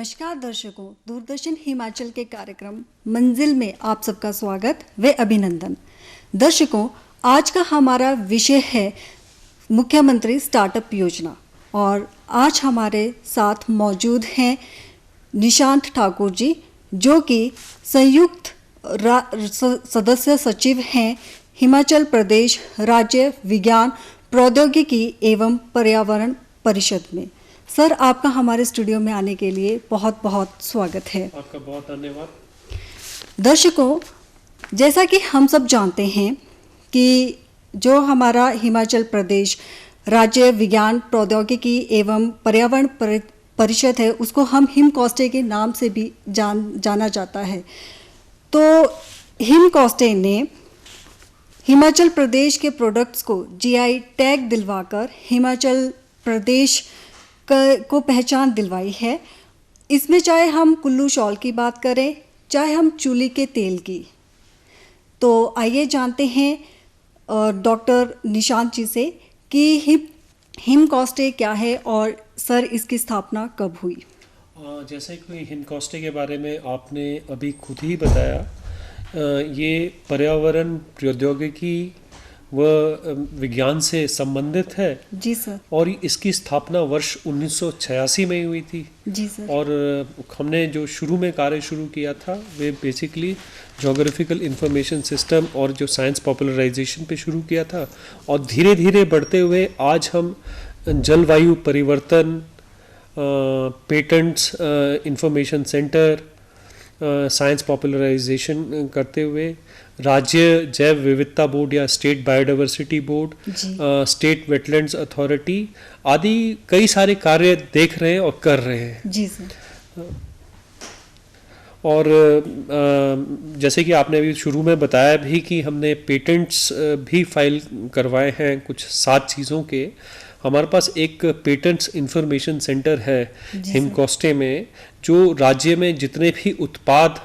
नमस्कार दर्शकों, दूरदर्शन हिमाचल के कार्यक्रम मंजिल में आप सबका स्वागत व अभिनंदन। दर्शकों, आज का हमारा विषय है मुख्यमंत्री स्टार्टअप योजना और आज हमारे साथ मौजूद हैं निशांत ठाकुर जी, जो कि संयुक्त सदस्य सचिव हैं हिमाचल प्रदेश राज्य विज्ञान प्रौद्योगिकी एवं पर्यावरण परिषद में। सर, आपका हमारे स्टूडियो में आने के लिए बहुत बहुत स्वागत है। आपका बहुत धन्यवाद। दर्शकों, जैसा कि हम सब जानते हैं कि जो हमारा हिमाचल प्रदेश राज्य विज्ञान प्रौद्योगिकी एवं पर्यावरण परिषद है, उसको हम हिमकॉस्टे के नाम से भी जाना जाता है। तो हिमकॉस्टे ने हिमाचल प्रदेश के प्रोडक्ट्स को जीआई टैग दिलवाकर हिमाचल प्रदेश को पहचान दिलवाई है। इसमें चाहे हम कुल्लू शॉल की बात करें, चाहे हम चूल्हे के तेल की। तो आइए जानते हैं डॉक्टर निशांत जी से कि हिमकॉस्टे क्या है और सर इसकी स्थापना कब हुई। जैसे कि हिमकॉस्टे के बारे में आपने अभी खुद ही बताया, ये पर्यावरण प्रौद्योगिकी व विज्ञान से संबंधित है। जी सर। और इसकी स्थापना वर्ष 1986 में हुई थी। जी सर। और हमने जो शुरू में कार्य शुरू किया था way basically geographical information system और जो साइंस पॉपुलराइजेशन पे शुरू किया था, और धीरे धीरे बढ़ते हुए आज हम जलवायु परिवर्तन, patents information centre, science popularisation करते हुए राज्य जैव विविधता बोर्ड या state biodiversity board, state wetlands authority आदि कई सारे कार्य देख रहे हैं और कर रहे हैं। जी सर। और जैसे कि आपने अभी शुरू में बताया भी कि हमने पेटेंट्स भी फाइल करवाए हैं कुछ 7 चीज़ों के। हमारे पास एक पेटेंट्स इंफॉर्मेशन सेंटर है हिमकॉस्टे में, जो राज्य में जितने भी उत्पाद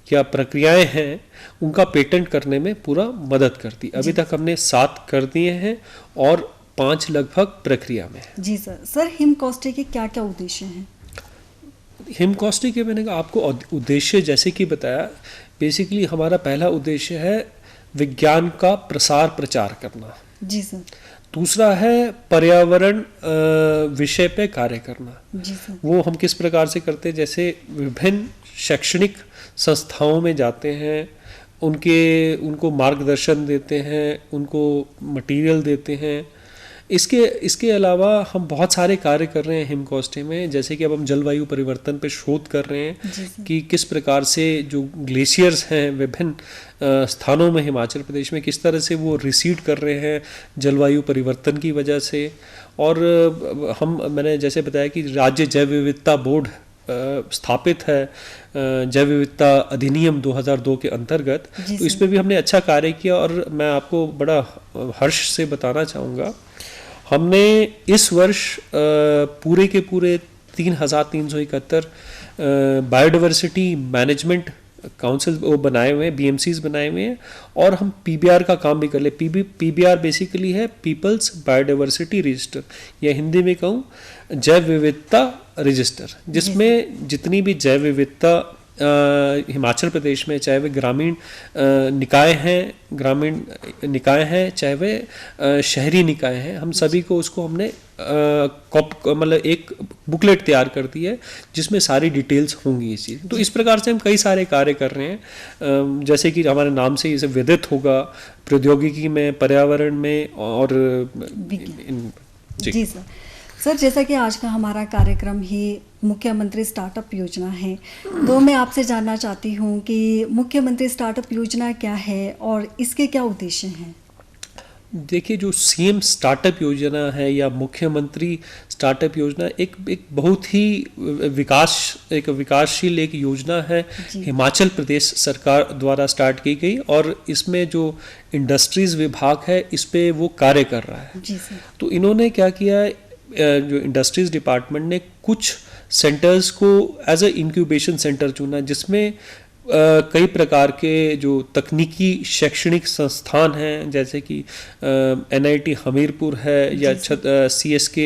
या प्रक्रियाएं हैं उनका पेटेंट करने में पूरा मदद करती। अभी तक हमने 7 कर दिए हैं और 5 लगभग प्रक्रिया में है। जी सर। सर, हिमकॉस्टे के क्या क्या उद्देश्य हैं? हिमकॉस्टे के मैंने आपको उद्देश्य जैसे कि बताया, बेसिकली हमारा पहला उद्देश्य है विज्ञान का प्रसार प्रचार करना। जी सर। दूसरा है पर्यावरण विषय पे कार्य करना। जी सर। वो हम किस प्रकार से करते हैं, जैसे विभिन्न शैक्षणिक संस्थाओं में जाते हैं, उनको मार्गदर्शन देते हैं, उनको मटेरियल देते हैं। इसके अलावा हम बहुत सारे कार्य कर रहे हैं हिमकॉस्टे में, जैसे कि अब हम जलवायु परिवर्तन पे शोध कर रहे हैं कि किस प्रकार से जो ग्लेशियर्स हैं विभिन्न स्थानों में हिमाचल प्रदेश में किस तरह से वो रिसीड कर रहे हैं जलवायु परिवर्तन की वजह से। और मैंने जैसे बताया कि राज्य जैव विविधता बोर्ड स्थापित है जैव विविधता अधिनियम 2002 के अंतर्गत। तो इसमें भी हमने अच्छा कार्य किया और मैं आपको बड़ा हर्ष से बताना चाहूँगा, हमने इस वर्ष पूरे के पूरे 3371 बायोडाइवर्सिटी मैनेजमेंट काउंसिल वो बनाए हुए हैं, BMCs बनाए हुए हैं, और हम PBR का काम भी कर ले। PBR बेसिकली है पीपल्स बायोडाइवर्सिटी रजिस्टर, या हिंदी में कहूँ जैव विविधता रजिस्टर, जिसमें जितनी भी जैव विविधता हिमाचल प्रदेश में, चाहे वे ग्रामीण निकाय हैं, चाहे वे शहरी निकाय हैं, हम सभी को उसको हमने मतलब एक बुकलेट तैयार कर दी है जिसमें सारी डिटेल्स होंगी इसी। तो इस प्रकार से हम कई सारे कार्य कर रहे हैं, जैसे कि हमारे नाम से इसे विदित होगा, प्रौद्योगिकी में, पर्यावरण में और जी सर। सर, जैसा कि आज का हमारा कार्यक्रम ही मुख्यमंत्री स्टार्टअप योजना है, तो मैं आपसे जानना चाहती हूँ कि मुख्यमंत्री स्टार्टअप योजना क्या है और इसके क्या उद्देश्य हैं? देखिए, जो CM स्टार्टअप योजना है या मुख्यमंत्री स्टार्टअप योजना एक बहुत ही विकासशील एक योजना है, हिमाचल प्रदेश सरकार द्वारा स्टार्ट की गई, और इसमें जो इंडस्ट्रीज विभाग है इस पे वो कार्य कर रहा है। जी सर। तो इन्होंने क्या किया है, जो इंडस्ट्रीज डिपार्टमेंट ने कुछ सेंटर्स को एज ए इंक्यूबेशन सेंटर चुना, जिसमें कई प्रकार के जो तकनीकी शैक्षणिक संस्थान हैं, जैसे कि NIT हमीरपुर है या CSK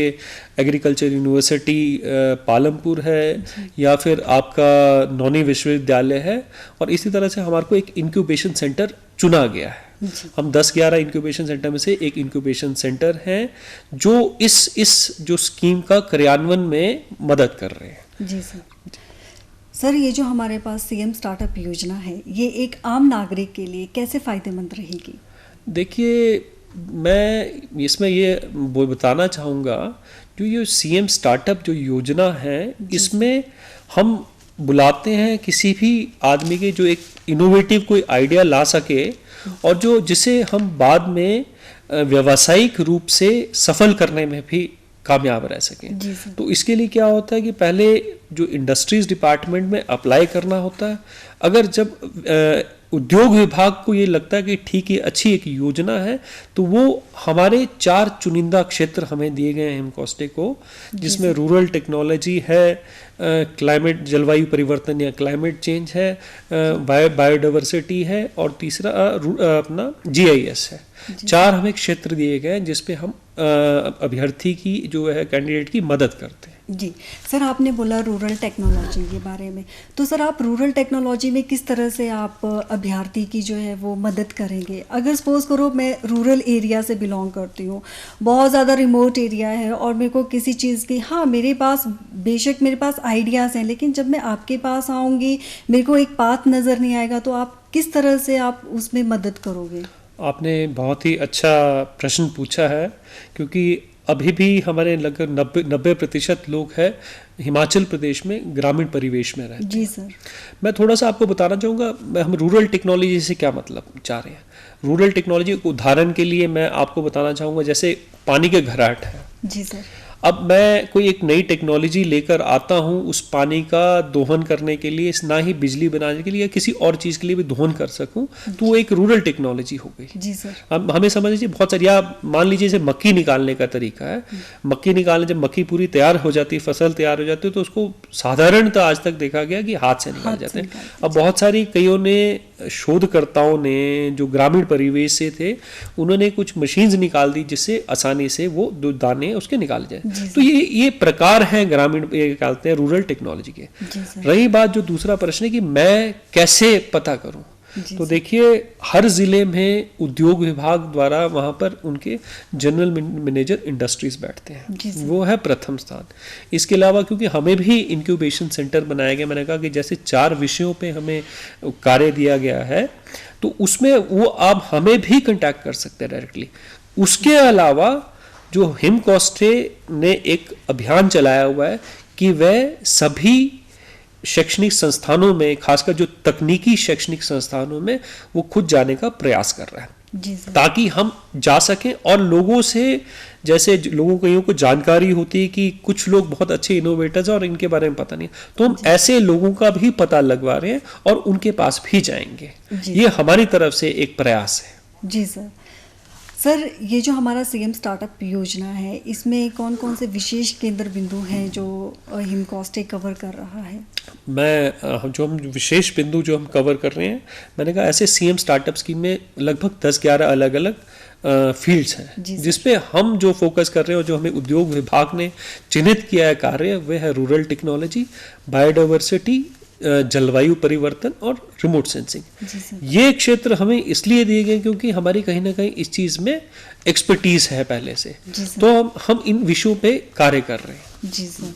एग्रीकल्चर यूनिवर्सिटी पालमपुर है या फिर आपका नौनी विश्वविद्यालय है, और इसी तरह से हमारे को एक इंक्यूबेशन सेंटर चुना गया है। हम 10-11 इंक्यूबेशन सेंटर में से एक इंक्यूबेशन सेंटर है जो इस जो स्कीम का क्रियान्वयन में मदद कर रहे हैं। जी सर, ये जो हमारे पास CM स्टार्टअप योजना है, ये एक आम नागरिक के लिए कैसे फ़ायदेमंद रहेगी? देखिए, मैं इसमें ये बताना चाहूँगा, जो ये CM स्टार्टअप जो योजना है, इसमें हम बुलाते हैं किसी भी आदमी के जो एक इनोवेटिव कोई आइडिया ला सके और जो जिसे हम बाद में व्यावसायिक रूप से सफल करने में भी कामयाब रह सकें। तो इसके लिए क्या होता है कि पहले जो इंडस्ट्रीज डिपार्टमेंट में अप्लाई करना होता है। अगर जब उद्योग विभाग को ये लगता है कि ठीक है, अच्छी एक योजना है, तो वो हमारे 4 चुनिंदा क्षेत्र हमें दिए गए हैं हिमकॉस्टे को, जिसमें रूरल टेक्नोलॉजी है, क्लाइमेट जलवायु परिवर्तन या क्लाइमेट चेंज है, बायोडाइवर्सिटी है, और तीसरा अपना GIS है। 4 हमें क्षेत्र दिए गए हैं जिसपे हम अभ्यर्थी की जो है कैंडिडेट की मदद करते हैं। जी सर, आपने बोला रूरल टेक्नोलॉजी के बारे में, तो सर आप रूरल टेक्नोलॉजी में किस तरह से आप अभ्यर्थी की जो है वो मदद करेंगे? अगर सपोज करो मैं रूरल एरिया से बिलोंग करती हूँ, बहुत ज़्यादा रिमोट एरिया है, और मेरे को किसी चीज़ की, हाँ मेरे पास बेशक मेरे पास आइडियाज़ हैं, लेकिन जब मैं आपके पास आऊँगी मेरे को एक पाथ नज़र नहीं आएगा, तो आप किस तरह से आप उसमें मदद करोगे? आपने बहुत ही अच्छा प्रश्न पूछा है, क्योंकि अभी भी हमारे लगभग 90% लोग हैं हिमाचल प्रदेश में ग्रामीण परिवेश में रहते हैं। जी सर, मैं थोड़ा सा आपको बताना चाहूँगा हम रूरल टेक्नोलॉजी से क्या मतलब चाह रहे हैं। रूरल टेक्नोलॉजी उदाहरण के लिए मैं आपको बताना चाहूँगा, जैसे पानी के घराट है। जी सर, अब मैं कोई एक नई टेक्नोलॉजी लेकर आता हूँ उस पानी का दोहन करने के लिए, ना ही बिजली बनाने के लिए या किसी और चीज़ के लिए भी दोहन कर सकूँ, तो वो एक रूरल टेक्नोलॉजी हो गई। जी सर, अब हमें समझ लीजिए बहुत सारी, या मान लीजिए जैसे मक्की निकालने का तरीका है। मक्की निकालने, जब मक्की पूरी तैयार हो जाती है, फसल तैयार हो जाती है, तो उसको साधारणतः आज तक देखा गया कि हाथ से निकाल जाते हैं। अब बहुत सारी कईयों ने, शोधकर्ताओं ने जो ग्रामीण परिवेश से थे, उन्होंने कुछ मशीन्स निकाल दी जिससे आसानी से वो दाने उसके निकाले जाए। तो ये प्रकार हैं ग्रामीण, ये कहते हैं रूरल टेक्नोलॉजी के। रही बात जो दूसरा प्रश्न है कि मैं कैसे पता करूं, तो देखिए हर जिले में उद्योग विभाग द्वारा वहां पर उनके जनरल मैनेजर इंडस्ट्रीज बैठते हैं, वो है प्रथम स्थान। इसके अलावा क्योंकि हमें भी इंक्यूबेशन सेंटर बनाया गया, मैंने कहा कि जैसे 4 विषयों पे हमें कार्य दिया गया है, तो उसमें वो आप हमें भी कांटेक्ट कर सकते हैं डायरेक्टली। उसके अलावा जो हिमकॉस्टे ने एक अभियान चलाया हुआ है कि वह सभी शैक्षणिक संस्थानों में, खासकर जो तकनीकी शैक्षणिक संस्थानों में, वो खुद जाने का प्रयास कर रहा है, ताकि हम जा सकें और लोगों से, जैसे लोगों कईयों को जानकारी होती है कि कुछ लोग बहुत अच्छे इनोवेटर्स हैं और इनके बारे में पता नहीं, तो हम ऐसे लोगों का भी पता लगवा रहे हैं और उनके पास भी जाएंगे। ये हमारी तरफ से एक प्रयास है। जी सर। सर, ये जो हमारा CM स्टार्टअप योजना है, इसमें कौन कौन से विशेष केंद्र बिंदु हैं जो हिमकॉस्टे कवर कर रहा है? हम विशेष बिंदु जो हम कवर कर रहे हैं, मैंने कहा ऐसे CM स्टार्टअप स्कीम में लगभग 10-11 अलग अलग फील्ड्स हैं, जिसपे हम जो फोकस कर रहे हैं और जो हमें उद्योग विभाग ने चिन्हित किया है कार्य, वह है रूरल टेक्नोलॉजी, बायोडाइवर्सिटी, जलवायु परिवर्तन और रिमोट सेंसिंग। ये क्षेत्र हमें इसलिए दिए गए क्योंकि हमारी कहीं ना कहीं इस चीज़ में एक्सपर्टीज है पहले से, तो हम इन विषयों पे कार्य कर रहे हैं। जी सर।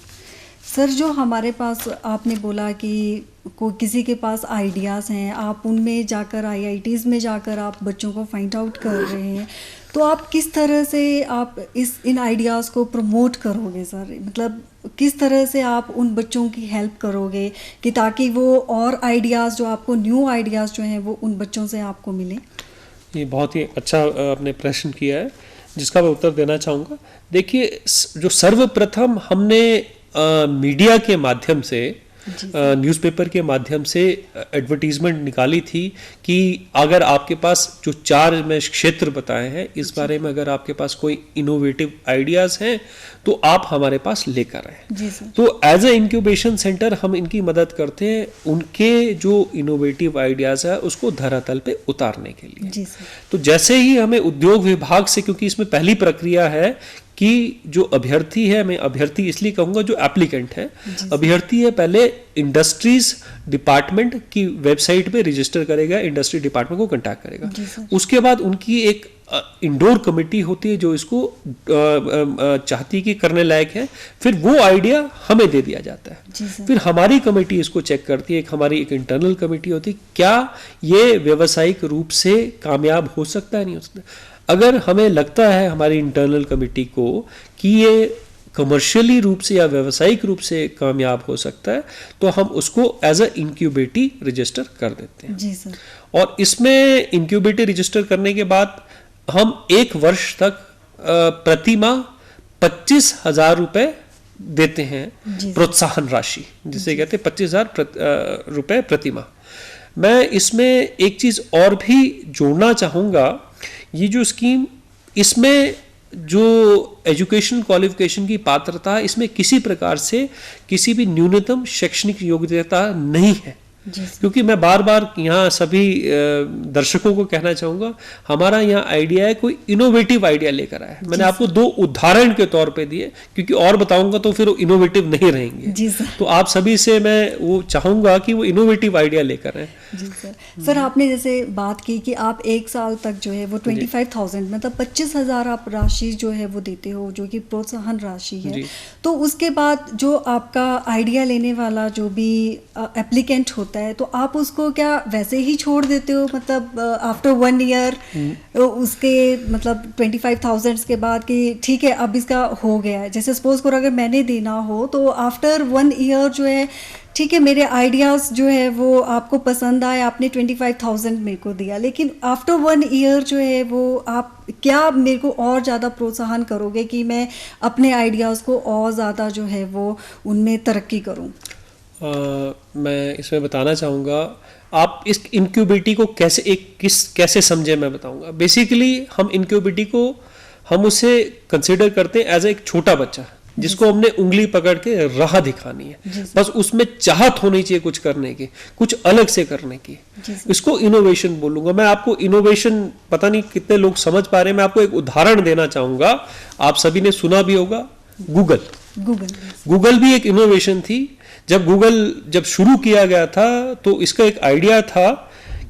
सर, जो हमारे पास आपने बोला कि किसी के पास आइडियाज़ हैं, आप उनमें जाकर IITs में जाकर आप बच्चों को फाइंड आउट कर रहे हैं, तो आप किस तरह से आप इन आइडियाज़ को प्रमोट करोगे सर? मतलब किस तरह से आप उन बच्चों की हेल्प करोगे कि ताकि वो और आइडियाज़ जो आपको, न्यू आइडियाज़ जो हैं, वो उन बच्चों से आपको मिले? ये बहुत ही अच्छा आपने प्रश्न किया है, जिसका मैं उत्तर देना चाहूँगा। देखिए, जो सर्वप्रथम हमने मीडिया के माध्यम से न्यूज़पेपर के माध्यम से एडवर्टीजमेंट निकाली थी कि अगर आपके पास जो 4 मैं क्षेत्र बताए हैं, इस बारे में अगर आपके पास कोई इनोवेटिव आइडियाज़ हैं तो आप हमारे पास लेकर आए। तो एज ए इंक्यूबेशन सेंटर हम इनकी मदद करते हैं उनके जो इनोवेटिव आइडियाज़ है उसको धरातल पे उतारने के लिए। तो जैसे ही हमें उद्योग विभाग से, क्योंकि इसमें पहली प्रक्रिया है कि जो अभ्यर्थी है, मैं अभ्यर्थी इसलिए कहूँगा जो एप्लीकेंट है, अभ्यर्थी है पहले इंडस्ट्रीज डिपार्टमेंट की वेबसाइट पे रजिस्टर करेगा, इंडस्ट्री डिपार्टमेंट को कांटेक्ट करेगा। उसके बाद उनकी एक इंडोर कमेटी होती है जो इसको चाहती है कि करने लायक है, फिर वो आइडिया हमें दे दिया जाता है। फिर हमारी कमेटी इसको चेक करती है, हमारी एक इंटरनल कमेटी होती है, क्या ये व्यावसायिक रूप से कामयाब हो सकता है, नहीं हो सकता। अगर हमें लगता है हमारी इंटरनल कमेटी को कि ये कमर्शियली रूप से या व्यावसायिक रूप से कामयाब हो सकता है तो हम उसको एज अ इंक्यूबेटी रजिस्टर कर देते हैं। जी सर। और इसमें इंक्यूबेटी रजिस्टर करने के बाद हम 1 वर्ष तक प्रति माह 25,000 रुपए देते हैं, प्रोत्साहन राशि जिसे कहते हैं 25,000 रुपए प्रति माह। मैं इसमें एक चीज और भी जोड़ना चाहूंगा, ये जो स्कीम, इसमें जो एजुकेशन क्वालिफिकेशन की पात्रता है, इसमें किसी प्रकार से किसी भी न्यूनतम शैक्षणिक योग्यता नहीं है। क्योंकि मैं बार बार यहाँ सभी दर्शकों को कहना चाहूँगा, हमारा यहाँ आइडिया है कोई इनोवेटिव आइडिया लेकर आया है। मैंने आपको 2 उदाहरण के तौर पे दिए, क्योंकि और बताऊंगा तो फिर वो इनोवेटिव नहीं रहेंगे। तो आप सभी से मैं वो चाहूँगा कि वो इनोवेटिव आइडिया लेकर आए। जी सर। सर, आपने जैसे बात की कि आप 1 साल तक जो है वो 25,000 मतलब 25,000 आप राशि जो है वो देते हो, जो कि प्रोत्साहन राशि है। तो उसके बाद जो आपका आइडिया लेने वाला जो भी एप्लीकेंट होता है, तो आप उसको क्या वैसे ही छोड़ देते हो, मतलब आफ्टर 1 ईयर उसके मतलब 25,000 के बाद कि ठीक है अब इसका हो गया है। जैसे सपोज करो अगर मैंने देना हो तो आफ्टर 1 ईयर जो है, ठीक है मेरे आइडियाज़ जो है वो आपको पसंद आए, आपने 25,000 मेरे को दिया, लेकिन आफ्टर 1 ईयर जो है वो आप क्या मेरे को और ज़्यादा प्रोत्साहन करोगे कि मैं अपने आइडियाज़ को और ज़्यादा जो है वो उनमें तरक्की करूं? मैं इसमें बताना चाहूँगा, आप इस इंक्यूबेटी को कैसे समझे मैं बताऊँगा। बेसिकली हम इंक्यूबेटी को हम उसे कंसिडर करते हैं एज एक छोटा बच्चा जिसको हमने उंगली पकड़ के राह दिखानी है, बस उसमें चाहत होनी चाहिए कुछ करने की, कुछ अलग से करने की। इसको इनोवेशन बोलूंगा मैं। आपको इनोवेशन पता नहीं कितने लोग समझ पा रहे हैं, मैं आपको एक उदाहरण देना चाहूंगा। आप सभी ने सुना भी होगा गूगल भी एक इनोवेशन थी। जब शुरू किया गया था तो इसका एक आइडिया था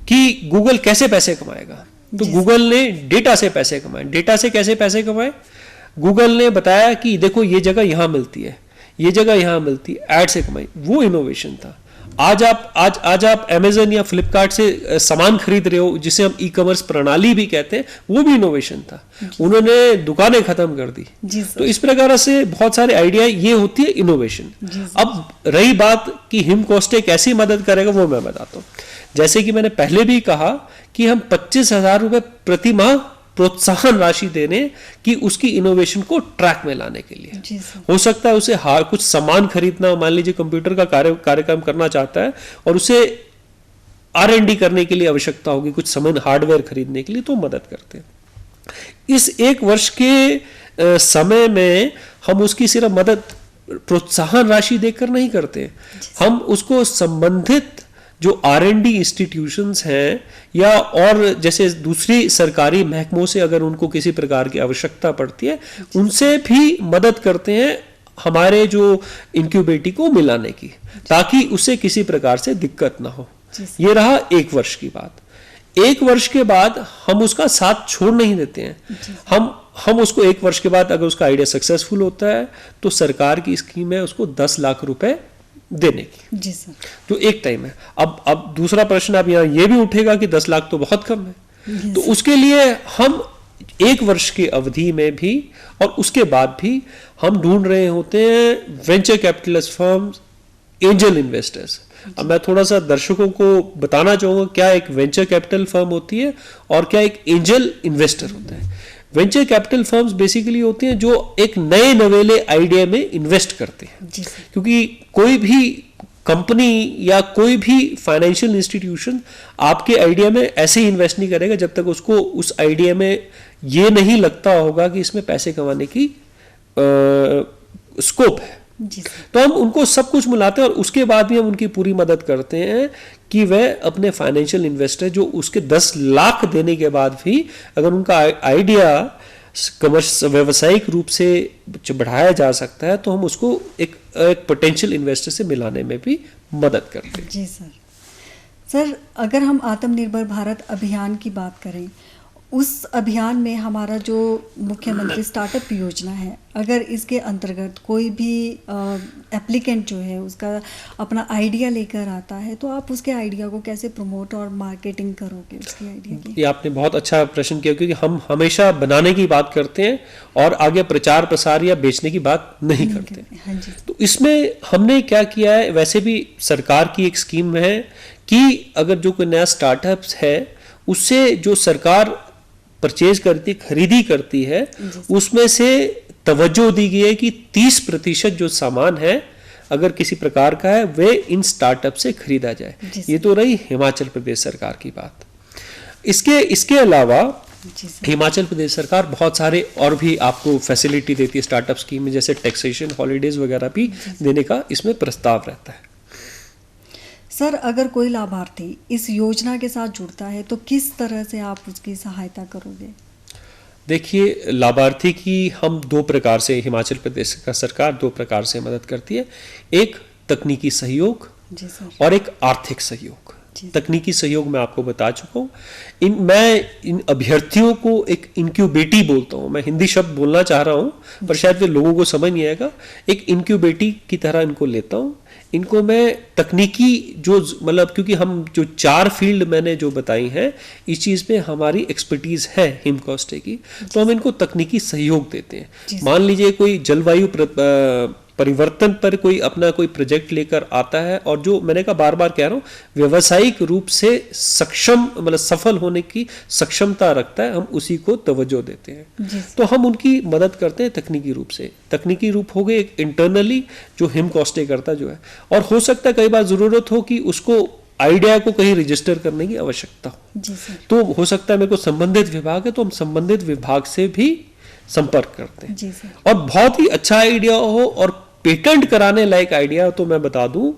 कि गूगल कैसे पैसे कमाएगा। तो गूगल ने डेटा से पैसे कमाए। डेटा से कैसे पैसे कमाए? गूगल ने बताया कि देखो ये जगह यहां मिलती है, ये जगह यहां मिलती है, ऐड से कमाई। वो इनोवेशन था। आज आप अमेज़न या फ्लिपकार्ट से सामान खरीद रहे हो, जिसे हम ई-कॉमर्स प्रणाली भी कहते हैं, वो भी इनोवेशन था। उन्होंने दुकानें खत्म कर दी। तो इस प्रकार से बहुत सारे आइडिया, ये होती है इनोवेशन। अब रही बात कि हिमकोस्टे कैसी मदद करेगा, वो मैं बताता हूँ। जैसे कि मैंने पहले भी कहा कि हम 25,000 रुपए प्रति माह प्रोत्साहन राशि देने कि उसकी इनोवेशन को ट्रैक में लाने के लिए। हो सकता है उसे कुछ सामान खरीदना, मान लीजिए कंप्यूटर का कार्यक्रम करना चाहता है और उसे R&D करने के लिए आवश्यकता होगी, कुछ सामान हार्डवेयर खरीदने के लिए, तो मदद करते हैं। इस 1 वर्ष के समय में हम उसकी सिर्फ मदद प्रोत्साहन राशि देकर नहीं करते, हम उसको संबंधित जो R&D इंस्टीट्यूशंस हैं या और जैसे दूसरी सरकारी महकमों से अगर उनको किसी प्रकार की आवश्यकता पड़ती है, उनसे भी मदद करते हैं हमारे जो इंक्यूबेटी को मिलाने की, ताकि उसे किसी प्रकार से दिक्कत ना हो। ये रहा 1 वर्ष की बात। 1 वर्ष के बाद हम उसका साथ छोड़ नहीं देते हैं। हम उसको 1 वर्ष के बाद अगर उसका आइडिया सक्सेसफुल होता है तो सरकार की स्कीम है उसको 10 लाख रुपए देने की। जी सर। तो एक टाइम है। अब दूसरा प्रश्न अब यहाँ ये भी उठेगा कि 10 लाख तो बहुत कम है। तो उसके लिए हम 1 वर्ष की अवधि में भी और उसके बाद भी हम ढूंढ रहे होते हैं venture capitalist firms, angel investors. अब मैं थोड़ा सा दर्शकों को बताना चाहूंगा क्या एक वेंचर कैपिटल फर्म होती है और क्या एक एंजल इन्वेस्टर होता है। वेंचर कैपिटल फर्म्स बेसिकली होती हैं जो एक नए नवेले आइडिया में इन्वेस्ट करते हैं, क्योंकि कोई भी कंपनी या कोई भी फाइनेंशियल इंस्टीट्यूशन आपके आइडिया में ऐसे ही इन्वेस्ट नहीं करेगा जब तक उसको उस आइडिया में ये नहीं लगता होगा कि इसमें पैसे कमाने की स्कोप है। जी सर। तो हम उनको सब कुछ मिलाते हैं और उसके बाद भी हम उनकी पूरी मदद करते हैं कि वह अपने फाइनेंशियल इन्वेस्टर जो उसके 10 लाख देने के बाद भी अगर उनका आइडिया व्यावसायिक रूप से बढ़ाया जा सकता है तो हम उसको एक पोटेंशियल इन्वेस्टर से मिलाने में भी मदद करते हैं। जी सर। सर, अगर हम आत्मनिर्भर भारत अभियान की बात करें, उस अभियान में हमारा जो मुख्यमंत्री स्टार्टअप योजना है, अगर इसके अंतर्गत कोई भी एप्लीकेंट जो है उसका अपना आइडिया लेकर आता है तो आप उसके आइडिया को कैसे प्रमोट और मार्केटिंग करोगे उसके आइडिया की? ये आपने बहुत अच्छा प्रश्न किया, क्योंकि हम हमेशा बनाने की बात करते हैं और आगे प्रचार प्रसार या बेचने की बात नहीं करते। हाँ जी। तो इसमें हमने क्या किया है, वैसे भी सरकार की एक स्कीम है कि अगर जो कोई नया स्टार्टअप है उससे जो सरकार परचेज करती, खरीदी करती है, उसमें से तवज्जो दी गई है कि 30% जो सामान है अगर किसी प्रकार का है वे इन स्टार्टअप से खरीदा जाए। ये तो रही हिमाचल प्रदेश सरकार की बात। इसके अलावा हिमाचल प्रदेश सरकार बहुत सारे और भी आपको फैसिलिटी देती है स्टार्टअप स्कीम में, जैसे टैक्सेशन हॉलीडेज वगैरह भी देने का इसमें प्रस्ताव रहता है। सर, अगर कोई लाभार्थी इस योजना के साथ जुड़ता है तो किस तरह से आप उसकी सहायता करोगे? देखिए, लाभार्थी की हम 2 प्रकार से, हिमाचल प्रदेश का सरकार 2 प्रकार से मदद करती है। एक तकनीकी सहयोग और एक आर्थिक सहयोग। तकनीकी सहयोग मैं आपको बता चुका हूँ। मैं इन अभ्यर्थियों को एक इनक्यूबेटी बोलता हूँ। मैं हिंदी शब्द बोलना चाह रहा हूँ पर शायद वे लोगों को समझ नहीं आएगा। एक इनक्यूबेटी की तरह इनको लेता हूँ। इनको मैं तकनीकी जो मतलब, क्योंकि हम जो 4 फील्ड मैंने जो बताई हैं इस चीज़ में हमारी एक्सपर्टीज़ है हिमकॉस्टे की, तो हम इनको तकनीकी सहयोग देते हैं। मान लीजिए कोई जलवायु परिवर्तन पर कोई अपना कोई प्रोजेक्ट लेकर आता है और जो मैंने कहा, बार बार कह रहा हूँ, व्यावसायिक रूप से सक्षम मतलब सफल होने की सक्षमता रखता है, हम उसी को तवज्जो देते हैं। तो हम उनकी मदद करते हैं तकनीकी रूप से। तकनीकी रूप हो गए एक इंटरनली जो हिमकॉस्टे करता जो है, और हो सकता है कई बार ज़रूरत हो कि उसको आइडिया को कहीं रजिस्टर करने की आवश्यकता हो, तो हो सकता है मेरे को संबंधित विभाग है तो हम संबंधित विभाग से भी संपर्क करते हैं। और बहुत ही अच्छा आइडिया हो और पेटेंट कराने लायक आइडिया हो तो मैं बता दूं,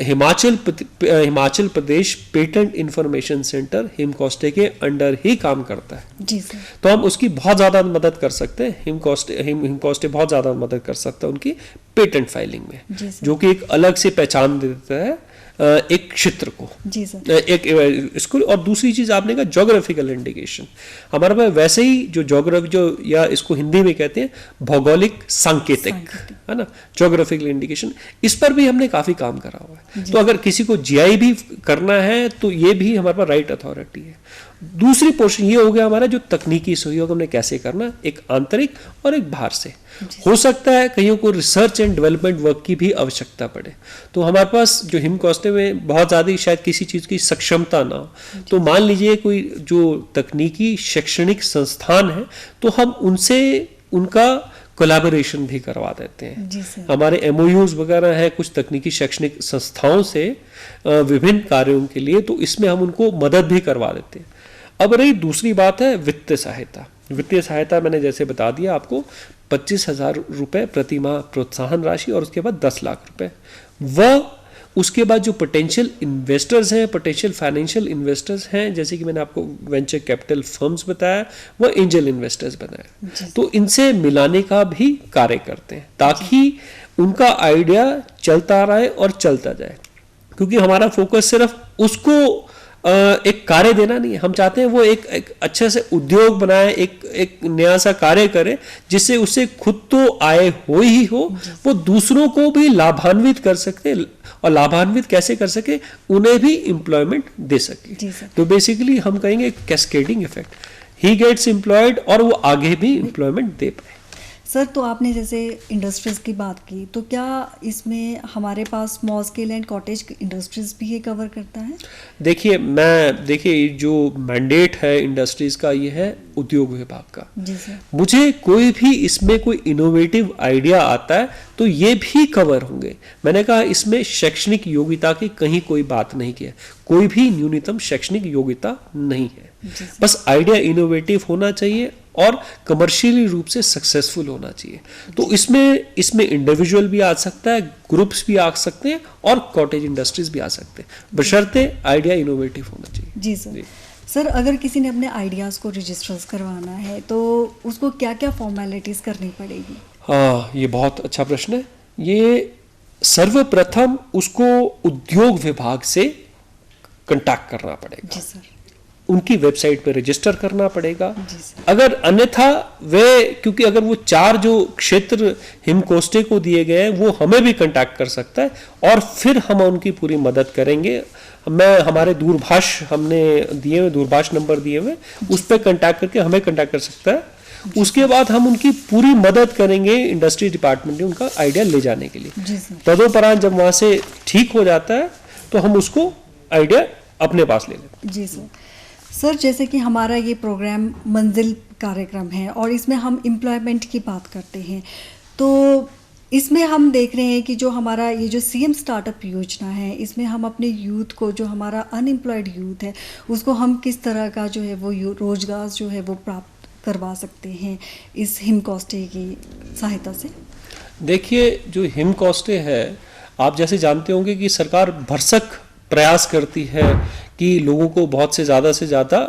Himachal Pradesh patent information centre हिमकॉस्टे के अंडर ही काम करता है। जी सर। तो हम उसकी बहुत ज़्यादा मदद कर सकते हैं। हिमकॉस्टे बहुत ज़्यादा मदद कर सकता है उनकी पेटेंट फाइलिंग में, जो कि एक अलग से पहचान देता है एक क्षेत्र को। जी सर। एक इसको, और दूसरी चीज आपने कहा ज्योग्राफिकल इंडिकेशन। हमारे पास वैसे ही जो ज्योग्राफी जो, या इसको हिंदी में कहते हैं भौगोलिक सांकेतिक, है ना, ज्योग्राफिकल इंडिकेशन, इस पर भी हमने काफी काम करा हुआ है। तो अगर किसी को जीआई भी करना है तो ये भी हमारे पास राइट अथॉरिटी है। दूसरी पोर्शन ये हो गया हमारा जो तकनीकी सहयोग हमने कैसे करना, एक आंतरिक और एक बाहर से। हो सकता है कहीं को रिसर्च एंड डेवलपमेंट वर्क की भी आवश्यकता पड़े, तो हमारे पास जो हिमकॉस्टे में बहुत ज़्यादा शायद किसी चीज़ की सक्षमता ना हो, तो मान लीजिए कोई जो तकनीकी शैक्षणिक संस्थान है तो हम उनसे उनका कोलैबोरेशन भी करवा देते हैं। हमारे एमओयूज वगैरह हैं कुछ तकनीकी शैक्षणिक संस्थाओं से विभिन्न कार्यों के लिए, तो इसमें हम उनको मदद भी करवा देते हैं। अब रही दूसरी बात है वित्तीय सहायता। वित्तीय सहायता मैंने जैसे बता दिया आपको, 25,000 रुपये प्रति माह प्रोत्साहन राशि और उसके बाद 10 लाख रुपए। वह उसके बाद जो पोटेंशियल इन्वेस्टर्स हैं, पोटेंशियल फाइनेंशियल इन्वेस्टर्स हैं, जैसे कि मैंने आपको वेंचर कैपिटल फर्म्स बताया, वह एंजल इन्वेस्टर्स बनाए, तो इनसे मिलाने का भी कार्य करते हैं ताकि उनका आइडिया चलता रहे और चलता जाए। क्योंकि हमारा फोकस सिर्फ उसको एक कार्य देना नहीं है, हम चाहते हैं वो एक अच्छे से उद्योग बनाए, एक नया सा कार्य करे जिससे उसे खुद तो आय हो ही हो, वो दूसरों को भी लाभान्वित कर सके, और लाभान्वित कैसे कर सके, उन्हें भी एम्प्लॉयमेंट दे सके। तो बेसिकली हम कहेंगे cascading effect, he gets employed और वो आगे भी एम्प्लॉयमेंट दे पाए। सर, तो आपने जैसे इंडस्ट्रीज़ की बात की, तो क्या इसमें हमारे पास small scale and cottage industries भी ये कवर करता है? देखिए जो मैंडेट है इंडस्ट्रीज का, ये है उद्योग विभाग का। जी सर। मुझे कोई भी इसमें कोई इनोवेटिव आइडिया आता है तो ये भी कवर होंगे। मैंने कहा इसमें शैक्षणिक योग्यता की कहीं कोई बात नहीं की है, कोई भी न्यूनतम शैक्षणिक योग्यता नहीं है, बस आइडिया इनोवेटिव होना चाहिए और कमर्शियली रूप से सक्सेसफुल होना चाहिए। तो इसमें इंडिविजुअल भी आ सकता है, ग्रुप्स भी आ सकते हैं और कॉटेज इंडस्ट्रीज भी आ सकते हैं, बशर्ते आइडिया इनोवेटिव होना चाहिए। जी सर। सर, अगर किसी ने अपने आइडियाज़ को रजिस्टर्स करवाना है तो उसको क्या क्या फॉर्मेलिटीज़ करनी पड़ेगी? हाँ, ये बहुत अच्छा प्रश्न है। ये सर्वप्रथम उसको उद्योग विभाग से कांटेक्ट करना पड़ेगा। जी सर। उनकी वेबसाइट पे रजिस्टर करना पड़ेगा। जी सर। अगर अन्यथा क्योंकि अगर वो 4 जो क्षेत्र हिमकोष्टे को दिए गए हैं वो हमें भी कांटेक्ट कर सकता है और फिर हम उनकी पूरी मदद करेंगे। हमारे हमने दिए हुए दूरभाष नंबर दिए हुए, उस पर कांटेक्ट करके हमें कांटेक्ट कर सकता है। उसके बाद हम उनकी पूरी मदद करेंगे इंडस्ट्री डिपार्टमेंट में उनका आइडिया ले जाने के लिए। तदोपरांत जब वहां से ठीक हो जाता है तो हम उसको आइडिया अपने पास ले लेते हैं। जी सर। सर, जैसे कि हमारा ये प्रोग्राम मंजिल कार्यक्रम है और इसमें हम एम्प्लॉयमेंट की बात करते हैं, तो इसमें हम देख रहे हैं कि जो हमारा ये जो सीएम स्टार्टअप योजना है, इसमें हम अपने यूथ को, जो हमारा अनएम्प्लॉयड यूथ है, उसको हम किस तरह का जो है वो रोजगार जो है वो प्राप्त करवा सकते हैं इस हिमकोष्टे की सहायता से? देखिए, जो हिमकोष्टे है, आप जैसे जानते होंगे कि सरकार भरसक प्रयास करती है कि लोगों को बहुत से ज़्यादा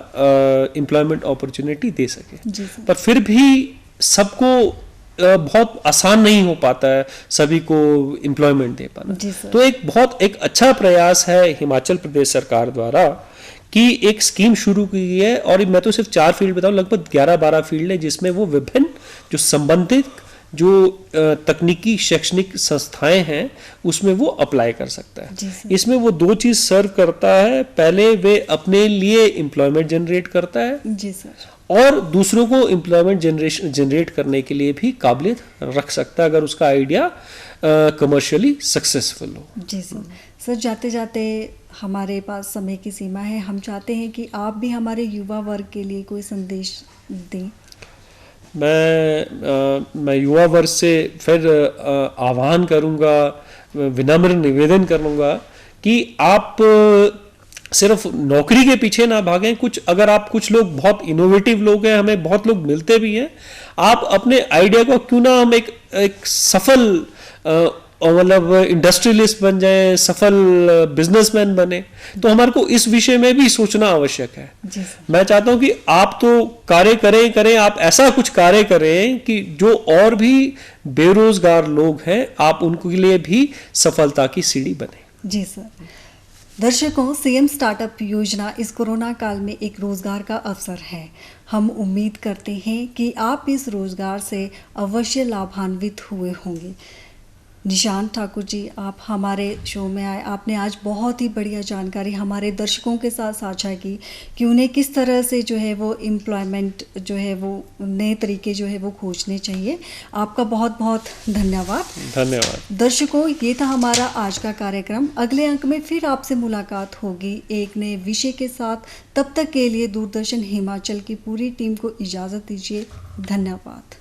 एम्प्लॉयमेंट अपॉर्चुनिटी दे सके, पर फिर भी सबको बहुत आसान नहीं हो पाता है सभी को एम्प्लॉयमेंट दे पाना। तो एक अच्छा प्रयास है हिमाचल प्रदेश सरकार द्वारा कि एक स्कीम शुरू की है, और मैं तो सिर्फ 4 फील्ड बताऊं, लगभग 11-12 फील्ड है जिसमें वो विभिन्न जो संबंधित जो तकनीकी शैक्षणिक संस्थाएं हैं उसमें वो अप्लाई कर सकता है। इसमें वो 2 चीज सर्व करता है, पहले वे अपने लिए एम्प्लॉयमेंट जनरेट करता है। जी सर। और दूसरों को एम्प्लॉयमेंट जनरेट करने के लिए भी काबिलियत रख सकता है अगर उसका आइडिया कमर्शियली सक्सेसफुल हो। जी सर। सर, जाते जाते हमारे पास समय की सीमा है, हम चाहते हैं कि आप भी हमारे युवा वर्ग के लिए कोई संदेश दें। मैं युवा वर्ग से फिर आह्वान करूंगा, विनम्र निवेदन करूंगा कि आप सिर्फ नौकरी के पीछे ना भागें। कुछ लोग बहुत इनोवेटिव लोग हैं, हमें बहुत लोग मिलते भी हैं, आप अपने आइडिया को क्यों ना हम एक सफल मतलब इंडस्ट्रियलिस्ट बन जाए, सफल बिजनेसमैन बने, तो हमारे को इस विषय में भी सोचना आवश्यक है। मैं चाहता हूं कि आप तो कार्य करें, आप ऐसा कुछ कार्य करें कि जो और भी बेरोजगार लोग हैं आप उनके लिए भी सफलता की सीढ़ी बने। जी सर। दर्शकों, सीएम स्टार्टअप योजना इस कोरोना काल में एक रोजगार का अवसर है। हम उम्मीद करते हैं कि आप इस रोजगार से अवश्य लाभान्वित हुए होंगे। निशांत ठाकुर जी, आप हमारे शो में आए, आपने आज बहुत ही बढ़िया जानकारी हमारे दर्शकों के साथ साझा की कि उन्हें किस तरह से जो है वो एम्प्लॉयमेंट जो है वो नए तरीके जो है वो खोजने चाहिए। आपका बहुत बहुत धन्यवाद। दर्शकों, ये था हमारा आज का कार्यक्रम। अगले अंक में फिर आपसे मुलाकात होगी एक नए विषय के साथ। तब तक के लिए दूरदर्शन हिमाचल की पूरी टीम को इजाज़त दीजिए। धन्यवाद।